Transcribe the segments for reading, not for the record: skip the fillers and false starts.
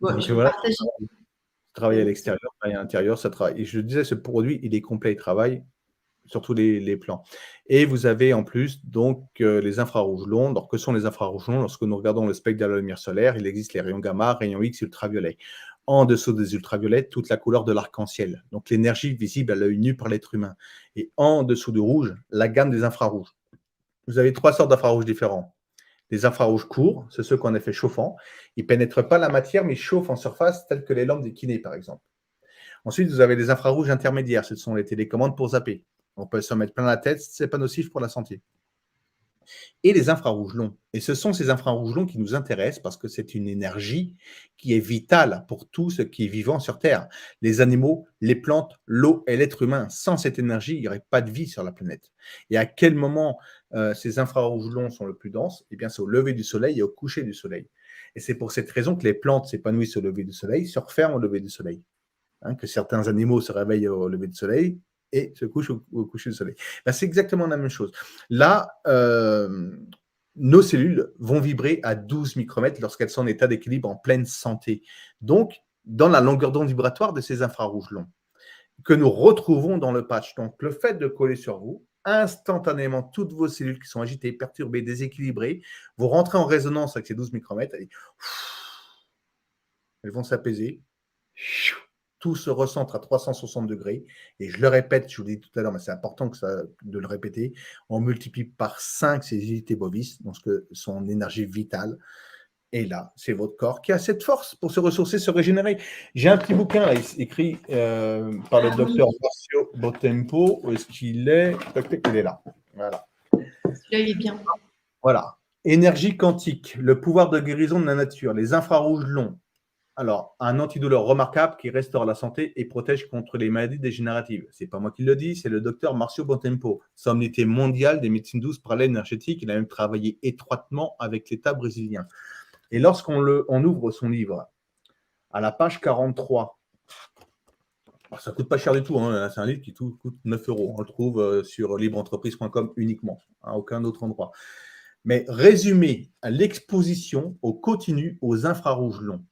Bon, Donc je vais voilà, partager. travailler à l'extérieur, travailler à l'intérieur, ça travaille. Et je disais, ce produit, il est complet, il travaille sur tous les plans. Et vous avez en plus donc les infrarouges longs. Alors, que sont les infrarouges longs? Lorsque nous regardons le spectre de la lumière solaire, il existe les rayons gamma, rayons X, ultraviolets. En dessous des ultraviolets, toute la couleur de l'arc-en-ciel. Donc l'énergie visible à l'œil nu par l'être humain. Et en dessous de rouge, la gamme des infrarouges. Vous avez 3 sortes d'infrarouges différents. Les infrarouges courts, c'est ceux qu'on a fait chauffants. Ils ne pénètrent pas la matière, mais chauffent en surface, telles que les lampes des kinés, par exemple. Ensuite, vous avez les infrarouges intermédiaires. Ce sont les télécommandes pour zapper. On peut s'en mettre plein la tête, ce n'est pas nocif pour la santé. Et les infrarouges longs. Et ce sont ces infrarouges longs qui nous intéressent parce que c'est une énergie qui est vitale pour tout ce qui est vivant sur Terre. Les animaux, les plantes, l'eau et l'être humain. Sans cette énergie, il n'y aurait pas de vie sur la planète. Et à quel moment ces infrarouges longs sont le plus denses? Eh bien, c'est au lever du soleil et au coucher du soleil. Et c'est pour cette raison que les plantes s'épanouissent au lever du soleil, se referment au lever du soleil. Que certains animaux se réveillent au lever du soleil et se couchent au coucher du soleil. Ben, c'est exactement la même chose. Là, nos cellules vont vibrer à 12 micromètres lorsqu'elles sont en état d'équilibre en pleine santé. Donc, dans la longueur d'onde vibratoire de ces infrarouges longs, que nous retrouvons dans le patch. Donc, le fait de coller sur vous, instantanément, toutes vos cellules qui sont agitées, perturbées, déséquilibrées, vous rentrez en résonance avec ces 12 micromètres et elles vont s'apaiser. Tout se recentre à 360 degrés. Et je le répète, je vous l'ai dit tout à l'heure, mais c'est important de le répéter, on multiplie par 5 ces unités bovis, donc son énergie vitale. Et là, c'est votre corps qui a cette force pour se ressourcer, se régénérer. J'ai un petit bouquin là, écrit par le docteur Marcio Botempo. Où est-ce qu'il est? Il est là. Voilà. Celui-là, il est bien. Voilà. Énergie quantique, le pouvoir de guérison de la nature, les infrarouges longs. Alors, un antidouleur remarquable qui restaure la santé et protège contre les maladies dégénératives. Ce n'est pas moi qui le dis, c'est le docteur Marcio Bontempo, sommité mondiale des médecines douces parallèles énergétiques. Il a même travaillé étroitement avec l'État brésilien. Et lorsqu'on ouvre son livre, à la page 43, ça ne coûte pas cher du tout, hein, c'est un livre qui coûte 9 euros. On le trouve sur libreentreprise.com uniquement, à aucun autre endroit. Mais résumé à l'exposition au continu aux infrarouges longs.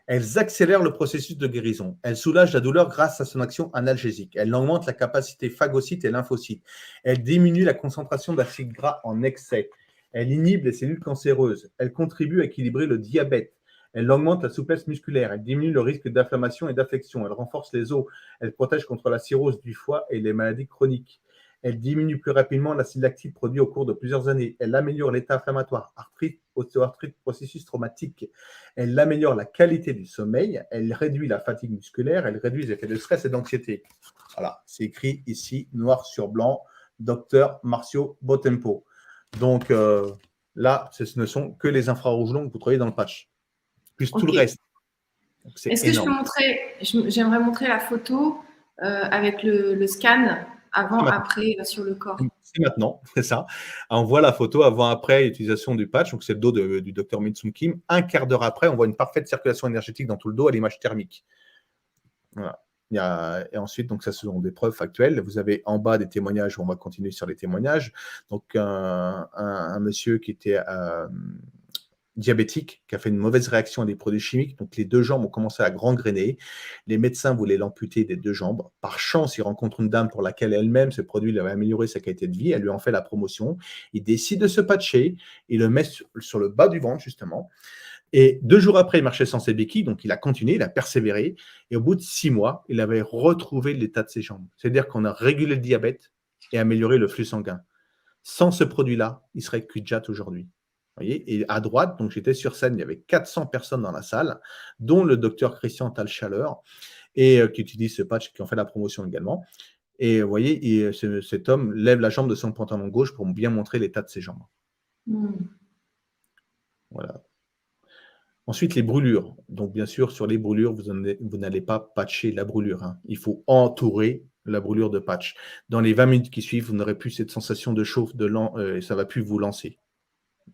Elles accélèrent le processus de guérison. Elles soulagent la douleur grâce à son action analgésique. Elles augmentent la capacité phagocyte et lymphocyte. Elles diminuent la concentration d'acides gras en excès. Elles inhibent les cellules cancéreuses. Elles contribuent à équilibrer le diabète. Elles augmentent la souplesse musculaire. Elles diminuent le risque d'inflammation et d'infection. Elles renforcent les os. Elles protègent contre la cirrhose du foie et les maladies chroniques. Elle diminue plus rapidement l'acide lactique produit au cours de plusieurs années. Elle améliore l'état inflammatoire, arthrite, ostéoarthrite, processus traumatique. Elle améliore la qualité du sommeil. Elle réduit la fatigue musculaire. Elle réduit les effets de stress et d'anxiété. Voilà, c'est écrit ici, noir sur blanc, docteur Marcio Botempo. Donc là, ce ne sont que les infrarouges longs que vous trouvez dans le patch, plus tout le reste. Est-ce que je peux montrer, j'aimerais montrer la photo avec le scan avant-après sur le corps. C'est maintenant, c'est ça. On voit la photo avant-après utilisation du patch. Donc, c'est le dos du docteur Min-Sung Kim. Un quart d'heure après, on voit une parfaite circulation énergétique dans tout le dos à l'image thermique. Voilà. Et ensuite, donc ça, ce sont des preuves factuelles. Vous avez en bas des témoignages. On va continuer sur les témoignages. Donc, un monsieur qui était diabétique, qui a fait une mauvaise réaction à des produits chimiques. Donc, les 2 jambes ont commencé à gangréner. Les médecins voulaient l'amputer des 2 jambes. Par chance, il rencontre une dame pour laquelle elle-même, ce produit lui avait amélioré sa qualité de vie. Elle lui en fait la promotion. Il décide de se patcher. Il le met sur le bas du ventre, justement. Et 2 jours après, il marchait sans ses béquilles. Donc, il a continué, il a persévéré. Et au bout de 6 mois, il avait retrouvé l'état de ses jambes. C'est-à-dire qu'on a régulé le diabète et amélioré le flux sanguin. Sans ce produit-là, il serait cul-de-jatte aujourd'hui. Voyez, et à droite, donc j'étais sur scène, il y avait 400 personnes dans la salle, dont le docteur Christian Talchaleur, et qui utilise ce patch, qui en fait la promotion également. Et vous voyez, cet homme lève la jambe de son pantalon gauche pour bien montrer l'état de ses jambes. Voilà. Ensuite, les brûlures. Donc, bien sûr, sur les brûlures, vous n'allez pas patcher la brûlure. Hein. Il faut entourer la brûlure de patch. Dans les 20 minutes qui suivent, vous n'aurez plus cette sensation de chauffe, et ça ne va plus vous lancer.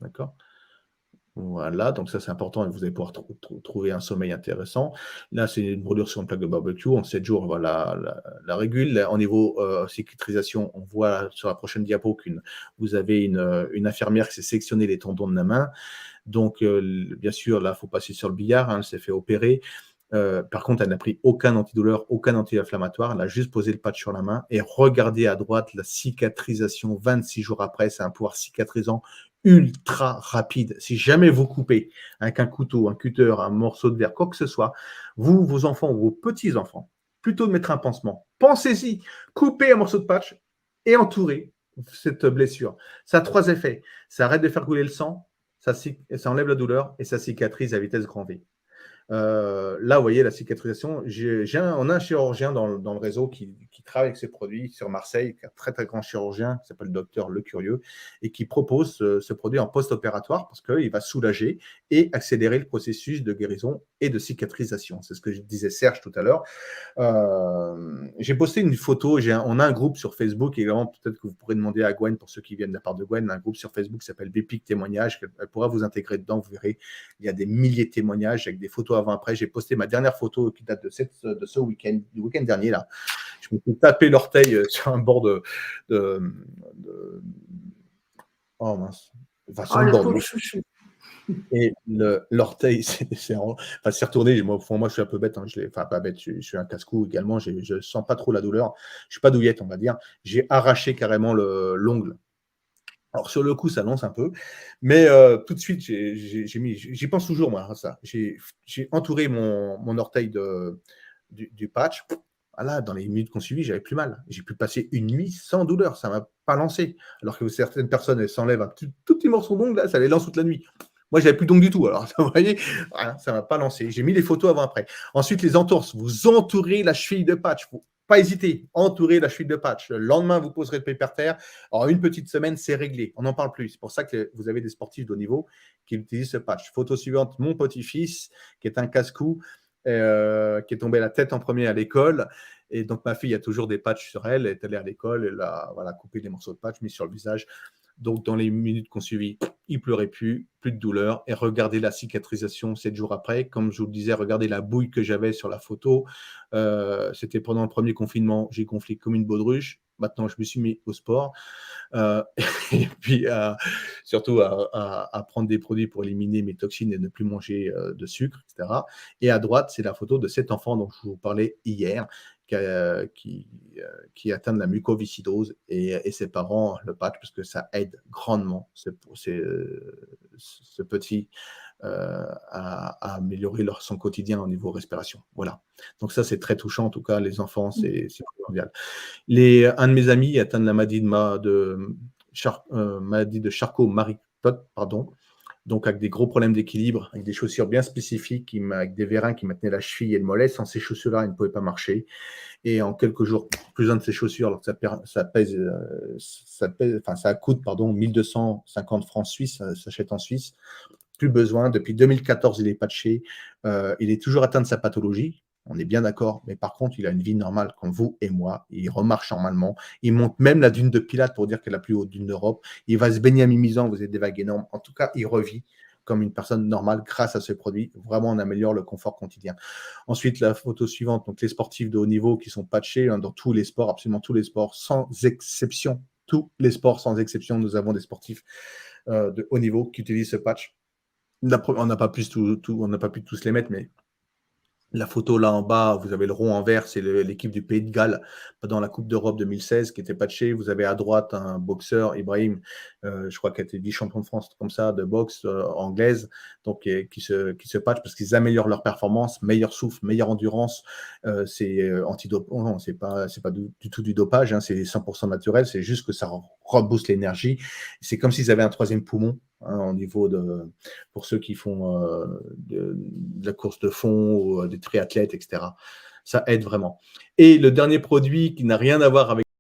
D'accord? Voilà, donc ça c'est important et vous allez pouvoir trouver un sommeil intéressant. Là, c'est une brûlure sur une plaque de barbecue. En 7 jours, voilà la régule. Là, au niveau cicatrisation, on voit sur la prochaine diapo vous avez une infirmière qui s'est sectionné les tendons de la main. Donc, bien sûr, là, il faut passer sur le billard. Elle s'est fait opérer. Par contre, elle n'a pris aucun antidouleur, aucun anti-inflammatoire. Elle a juste posé le patch sur la main et regardez à droite la cicatrisation 26 jours après. C'est un pouvoir cicatrisant ultra rapide. Si jamais vous coupez avec un couteau, un cutter, un morceau de verre, quoi que ce soit, vous, vos enfants ou vos petits-enfants, plutôt de mettre un pansement, pensez-y, coupez un morceau de patch et entourez cette blessure. Ça a 3 effets. Ça arrête de faire couler le sang, ça enlève la douleur et ça cicatrise à vitesse grand V. Là, vous voyez la cicatrisation. On a un chirurgien dans le réseau qui travaille avec ces produits sur Marseille, qui est un très très grand chirurgien, qui s'appelle le docteur Le Curieux, et qui propose ce produit en post-opératoire parce qu'il va soulager et accélérer le processus de guérison et de cicatrisation. C'est ce que je disais Serge tout à l'heure. J'ai posté une photo, on a un groupe sur Facebook, et peut-être que vous pourrez demander à Gwen, pour ceux qui viennent de la part de Gwen, un groupe sur Facebook qui s'appelle Bépic Témoignages, elle pourra vous intégrer dedans, vous verrez, il y a des milliers de témoignages avec des photos avant-après. J'ai posté ma dernière photo qui date de ce week-end, du week-end dernier, là. Je me suis tapé l'orteil sur un bord oh mince, enfin, sur le bord de l'eau. Et l'orteil s'est retourné. Moi, je suis un peu bête, hein, enfin pas bête, je suis un casse-cou également, je sens pas trop la douleur. Je suis pas douillette, on va dire. J'ai arraché carrément l'ongle. Alors sur le coup, ça lance un peu, mais tout de suite, j'y pense toujours moi à ça. J'ai entouré mon orteil du patch. Voilà, dans les minutes qu'on suivit, j'avais plus mal. J'ai pu passer une nuit sans douleur, ça m'a pas lancé. Alors que certaines personnes, elles s'enlèvent un tout petit morceau d'ongle, là, ça les lance toute la nuit. Moi, j'avais plus d'ongles du tout. Alors, vous voyez, voilà, ça m'a pas lancé. J'ai mis les photos avant-après. Ensuite, les entorses. Vous entourez la cheville de patch. Faut pas hésiter. Entourez la cheville de patch. Le lendemain, vous poserez le pied par terre. En une petite semaine, c'est réglé. On n'en parle plus. C'est pour ça que vous avez des sportifs de haut niveau qui utilisent ce patch. Photo suivante, mon petit-fils, qui est un casse-cou, qui est tombé la tête en premier à l'école. Et donc, ma fille a toujours des patchs sur elle. Elle est allée à l'école. Elle a coupé des morceaux de patch, mis sur le visage. Donc, dans les minutes qu'on suivit, il pleurait plus de douleur. Et regardez la cicatrisation 7 jours après. Comme je vous le disais, regardez la bouille que j'avais sur la photo. C'était pendant le premier confinement. J'ai gonflé comme une baudruche. Maintenant, je me suis mis au sport. Et puis, surtout à prendre des produits pour éliminer mes toxines et ne plus manger de sucre, etc. Et à droite, c'est la photo de cet enfant dont je vous parlais hier, qui est atteint de la mucoviscidose, et ses parents le patch parce que ça aide grandement ce petit à améliorer son quotidien au niveau respiration. Voilà. Donc ça, c'est très touchant. En tout cas, les enfants, c'est primordial. Un de mes amis est atteint de la maladie de Charcot-Marie-Tooth, pardon. Donc, avec des gros problèmes d'équilibre, avec des chaussures bien spécifiques, avec des vérins qui maintenaient la cheville et le mollet. Sans ces chaussures-là, il ne pouvait pas marcher. Et en quelques jours, plus un de ces chaussures, alors que ça coûte 1250 francs suisses, ça s'achète en Suisse. Plus besoin. Depuis 2014, il est patché. Il est toujours atteint de sa pathologie. On est bien d'accord, mais par contre, il a une vie normale comme vous et moi. Il remarche normalement. Il monte même la dune de Pilate pour dire qu'elle est la plus haute dune d'Europe. Il va se baigner à Mimizan, vous avez des vagues énormes. En tout cas, il revit comme une personne normale grâce à ce produit. Vraiment, on améliore le confort quotidien. Ensuite, la photo suivante, donc les sportifs de haut niveau qui sont patchés dans tous les sports, absolument tous les sports, sans exception. Tous les sports, sans exception, nous avons des sportifs de haut niveau qui utilisent ce patch. On n'a pas pu tous les mettre, mais la photo là en bas, vous avez le rond en vert, c'est l'équipe du Pays de Galles dans la Coupe d'Europe 2016 qui était patchée. Vous avez à droite un boxeur, Ibrahim, je crois qu'il a été vice-champion de France comme ça, de boxe anglaise, donc qui se patch parce qu'ils améliorent leur performance, meilleur souffle, meilleure endurance. C'est antidopage, non, c'est pas du tout du dopage, hein, c'est 100% naturel, c'est juste que ça rebooste l'énergie. C'est comme s'ils avaient un troisième poumon. Au niveau pour ceux qui font de la course de fond ou des triathlètes, etc. Ça aide vraiment. Et le dernier produit qui n'a rien à voir avec